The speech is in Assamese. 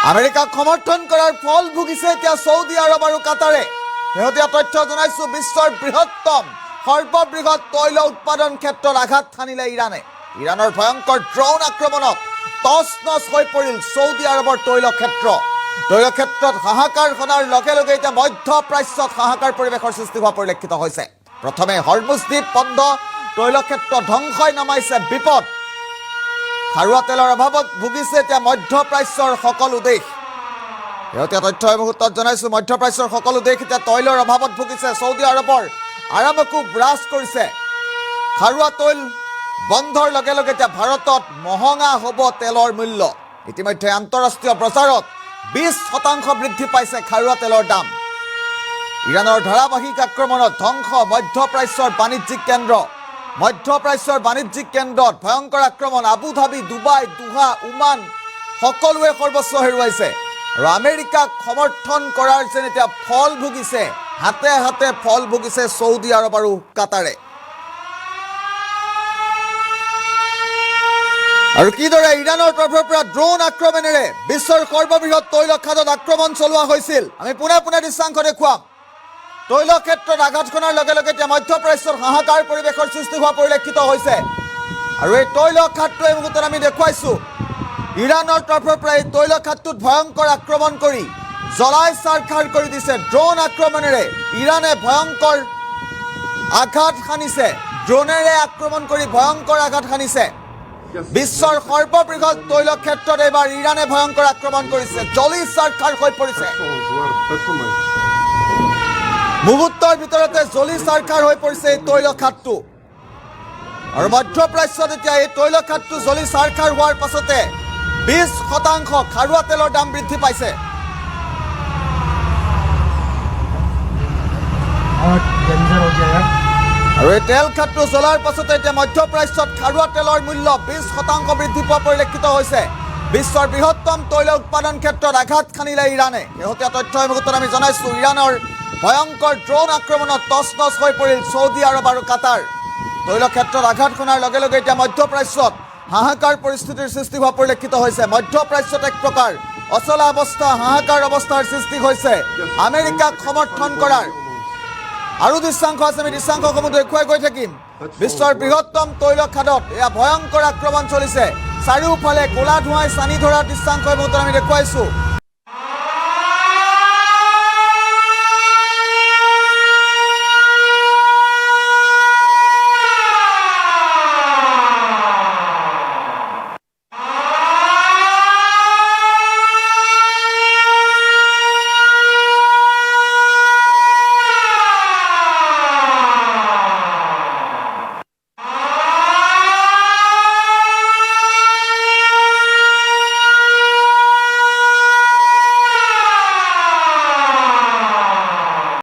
আমেৰিকাক সমৰ্থন কৰাৰ ফল ভুগিছে এতিয়া সৌদি আৰব আৰু কাটাৰে। শেহতীয়া তথ্য জনাইছো, বিশ্বৰ বৃহত্তম সৰ্ববৃহৎ তৈল উৎপাদন ক্ষেত্ৰত আঘাত সানিলে ইৰাণে। ইৰাণৰ ভয়ংকৰ ড্ৰোন আক্ৰমণত টচ নচ হৈ পৰিল সৌদি আৰবৰ তৈল ক্ষেত্ৰত হাহাকাৰ সনাৰ লগে লগে এতিয়া মধ্যপ্ৰাচ্যত হাহাকাৰ পৰিৱেশৰ সৃষ্টি হোৱা পৰিলক্ষিত হৈছে। প্ৰথমে হৰমুজ দ্বীপ বন্ধ, তৈল ক্ষেত্ৰ ধ্বংসই নামাইছে বিপদ। খাৰুৱা তেলৰ অভাৱত ভুগিছে এতিয়া মধ্যপ্ৰাচ্যৰ সকলো দেশ। শেহতীয়া তথ্য এই মুহূৰ্তত জনাইছো, মধ্যপ্ৰাচ্যৰ সকলো দেশ এতিয়া তৈলৰ অভাৱত ভুগিছে। সৌদি আৰবৰ আৰামকো ব্ৰাছ কৰিছে। খাৰুৱা তৈল বন্ধৰ লগে লগে এতিয়া ভাৰতত মহঙা হ'ব তেলৰ মূল্য। ইতিমধ্যে আন্তঃৰাষ্ট্ৰীয় বজাৰত 20% বৃদ্ধি পাইছে খাৰুৱা তেলৰ দাম। ইৰাণৰ ধাৰাবাহিক আক্ৰমণত ধ্বংস মধ্যপ্ৰাচ্যৰ বাণিজ্যিক কেন্দ্ৰত ভয়ংকৰ আক্ৰমণ। আবুধাবি, ডুবাই, দোহা, ওমান সকলোৱে সৰ্বস্ব হেৰুৱাইছে। আৰু আমেৰিকাক সমৰ্থন কৰাৰ যেন এতিয়া ফল ভুগিছে, হাতে হাতে ফল ভুগিছে সৌদি আৰব আৰু কাটাৰে। আৰু কিদৰে ইৰাণৰ তৰফৰ পৰা ড্ৰোন আক্ৰমণেৰে বিশ্বৰ সৰ্ববৃহৎ তৈল খাদত আক্ৰমণ চলোৱা হৈছিল, আমি পোনে পোনে দৃশ্যাংশ দেখুৱাম। তৈল ক্ষেত্ৰত আঘাত খনাৰ লগে লগে এতিয়া মধ্যপ্ৰাচ্যৰ হাহাকাৰ পৰিৱেশৰ সৃষ্টি হোৱা পৰিলক্ষিত হৈছে। আৰু এই তৈল খাদটো এই মুহূৰ্তত আমি দেখুৱাইছো, ইৰাণৰ তৰফৰ পৰা এই তৈল খাদটোত ভয়ংকৰ আক্ৰমণ কৰি জ্বলাই চাৰখাৰ কৰি দিছে। ড্ৰোন আক্ৰমণেৰে ইৰাণে ভয়ংকৰ আঘাত সানিছে, ড্ৰোনেৰে আক্ৰমণ কৰি ভয়ংকৰ আঘাত সানিছে। বিশ্বৰ সৰ্ববৃহৎ তৈল ক্ষেত্ৰত এইবাৰ ইৰাণে ভয়ংকৰ আক্ৰমণ কৰিছে, জ্বলি চাৰখাৰ হৈ পৰিছে। মুহূৰ্তৰ ভিতৰতে জ্বলি চাৰখাৰ হৈ পৰিছে এই তৈল খাদটো। আৰু মধ্যপ্ৰাচ্যত এতিয়া এই তৈল খাদটো জ্বলি চাৰখাৰ হোৱাৰ পাছতে 20% খাৰুৱা তেলৰ দাম বৃদ্ধি পাইছে। আৰু এই তেল খাদটো জ্বলাৰ পাছতে এতিয়া মধ্যপ্ৰাচ্যত খাৰুৱা তেলৰ মূল্য 20% বৃদ্ধি পোৱা পৰিলক্ষিত হৈছে। বিশ্বৰ বৃহত্তম তৈল উৎপাদন ক্ষেত্ৰত আঘাত সানিলে ইৰাণে। শেহতীয়া তথ্য এই মুহূৰ্তত আমি জনাইছো, ইৰাণৰ ভয়ংকৰ ড্ৰোন আক্ৰমণত টচ নচ হৈ পৰিল সৌদি আৰব আৰু কাটাৰ। তৈল ক্ষেত্ৰত আঘাত খনাৰ লগে লগে এতিয়া মধ্যপ্ৰাচ্যত হাহাকাৰ পৰিস্থিতিৰ সৃষ্টি হোৱা পৰিলক্ষিত হৈছে। মধ্যপ্ৰাচ্যত এক প্ৰকাৰ অচলা অৱস্থা, হাহাকাৰ অৱস্থাৰ সৃষ্টি হৈছে আমেৰিকাক সমৰ্থন কৰাৰ। আৰু দৃশ্যাংশ আছে, আমি দৃশ্যাংশসমূহ দেখুৱাই গৈ থাকিম। বিশ্বৰ বৃহত্তম তৈল খাদত এয়া ভয়ংকৰ আক্ৰমণ চলিছে। চাৰিওফালে ক'লা ধোঁৱাই চানি ধৰাৰ দৃশ্যাংশ এই মুহূৰ্তত আমি দেখুৱাইছো।